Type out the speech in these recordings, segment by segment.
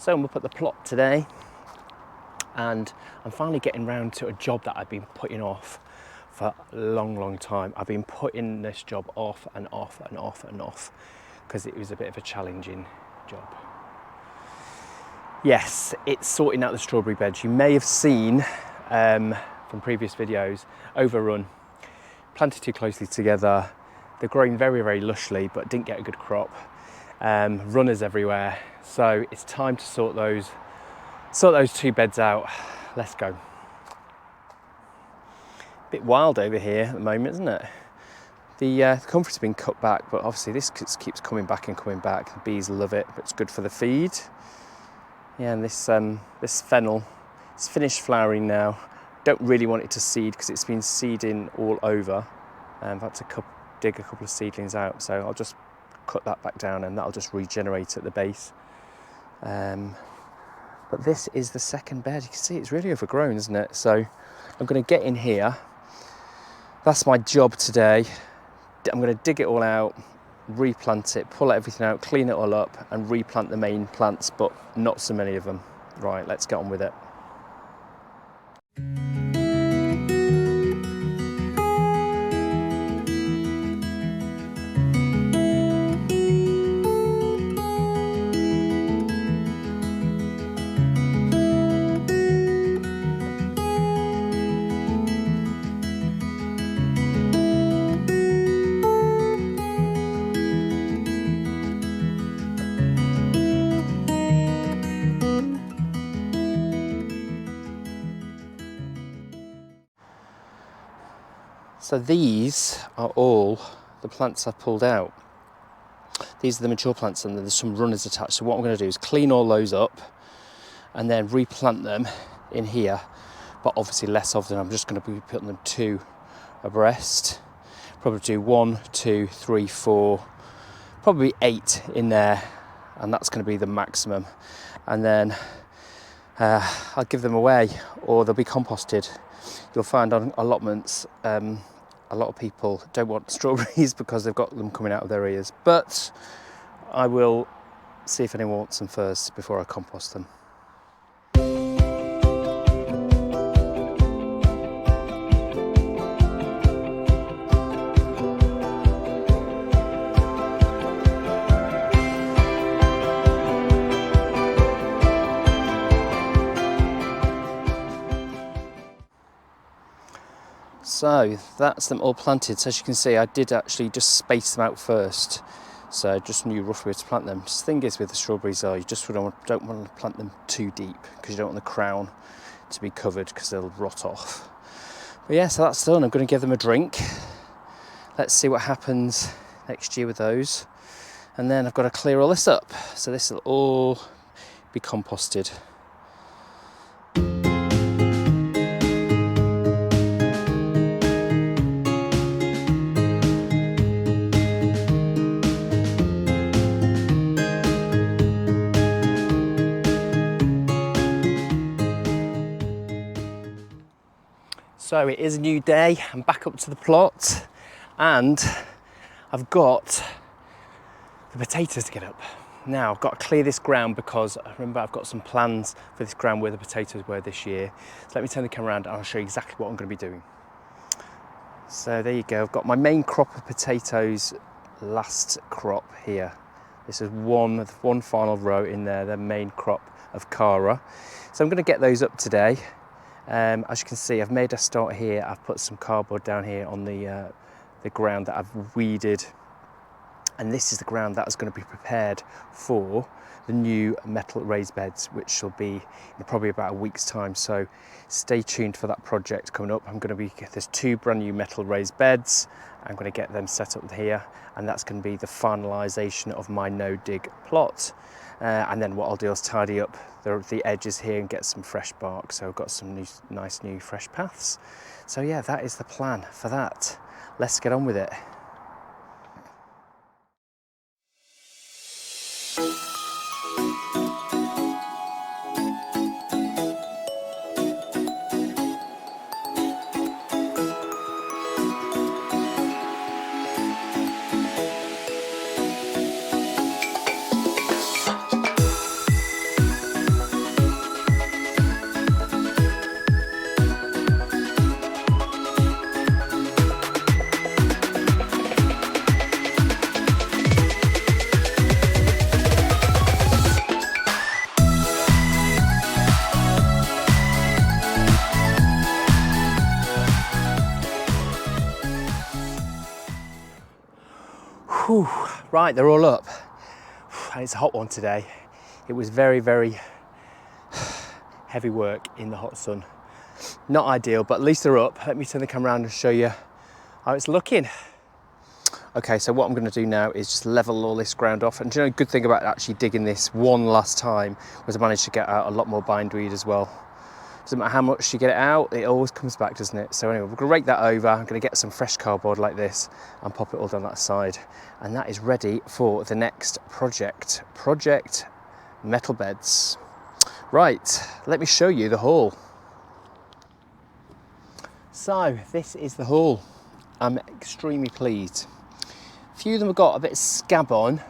So I'm up at the plot today, and I'm finally getting round to a job that I've been putting off for a long time. I've been putting this job off and off and off and off because it was a bit of a challenging job. Yes, it's sorting out the strawberry beds. You may have seen from previous videos, overrun, planted too closely together. They're growing very lushly, but didn't get a good crop. Runners everywhere. So it's time to sort those 2 beds out. Let's go. Bit wild over here at the moment, isn't it? The comfort's been cut back, but obviously this keeps coming back and coming back. The bees love it, but it's good for the feed. Yeah, and this fennel, it's finished flowering now. Don't really want it to seed because it's been seeding all over. I've had to dig a couple of seedlings out, so I'll just cut that back down and that'll just regenerate at the base. But this is the second bed. You can see it's really overgrown, isn't it? So I'm going to get in here. That's my job today. I'm going to dig it all out, replant it, pull everything out, clean it all up and replant the main plants, but not so many of them. Right, let's get on with it. So these are all the plants I've pulled out. These are the mature plants and there's some runners attached. So what I'm going to do is clean all those up and then replant them in here. But obviously less of them. I'm just going to be putting them 2 abreast. Probably do 1, 2, 3, 4, probably 8 in there. And that's going to be the maximum. And then I'll give them away or they'll be composted. You'll find on allotments, a lot of people don't want strawberries because they've got them coming out of their ears, but I will see if anyone wants them first before I compost them. So that's them all planted. So as you can see, I did actually just space them out first. So I just knew roughly where to plant them. The thing is with the strawberries you just don't want to plant them too deep because you don't want the crown to be covered because they'll rot off. But yeah, so that's done. I'm going to give them a drink. Let's see what happens next year with those. And then I've got to clear all this up. So this will all be composted. So it is a new day, I'm back up to the plot and I've got the potatoes to get up. Now I've got to clear this ground because remember I've got some plans for this ground where the potatoes were this year. So let me turn the camera around and I'll show you exactly what I'm going to be doing. So there you go, I've got my main crop of potatoes, last crop here. This is one final row in there, the main crop of Cara. So I'm going to get those up today. As you can see, I've made a start here. I've put some cardboard down here on the ground that I've weeded, and this is the ground that is going to be prepared for the new metal raised beds, which will be in probably about a week's time. So stay tuned for that project coming up. There's 2 brand new metal raised beds. I'm going to get them set up here, and that's going to be the finalisation of my no dig plot. And then what I'll do is tidy up the edges here and get some fresh bark. So I've got some nice new fresh paths. So yeah, that is the plan for that. Let's get on with it. Whew. Right, they're all up. And it's a hot one today. It was very, very heavy work in the hot sun. Not ideal, but at least they're up. Let me turn the camera around and show you how it's looking. Okay, so what I'm going to do now is just level all this ground off. And do you know, a good thing about actually digging this one last time was I managed to get out a lot more bindweed as well. Doesn't matter how much you get it out, it always comes back, doesn't it? So anyway, we're going to rake that over. I'm going to get some fresh cardboard like this and pop it all down that side. And that is ready for the next project. Project Metal Beds. Right, let me show you the haul. So this is the haul. I'm extremely pleased. A few of them have got a bit of scab on.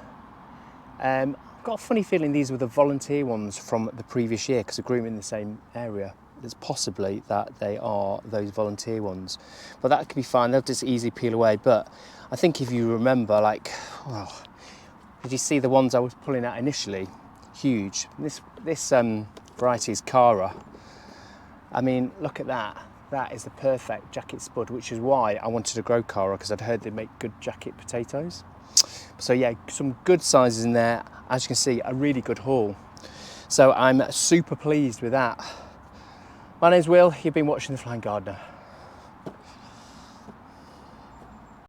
I've got a funny feeling these were the volunteer ones from the previous year because I grew them in the same area. It's possibly that they are those volunteer ones, but that could be fine. They'll just easily peel away. But I think if you remember, like, well, did you see the ones I was pulling out initially? Huge. This variety is Cara. I mean, look at that. That is the perfect jacket spud, which is why I wanted to grow Cara, because I'd heard they make good jacket potatoes. So yeah, some good sizes in there. As you can see, a really good haul. So I'm super pleased with that. My name's Will, you've been watching The Flying Gardener.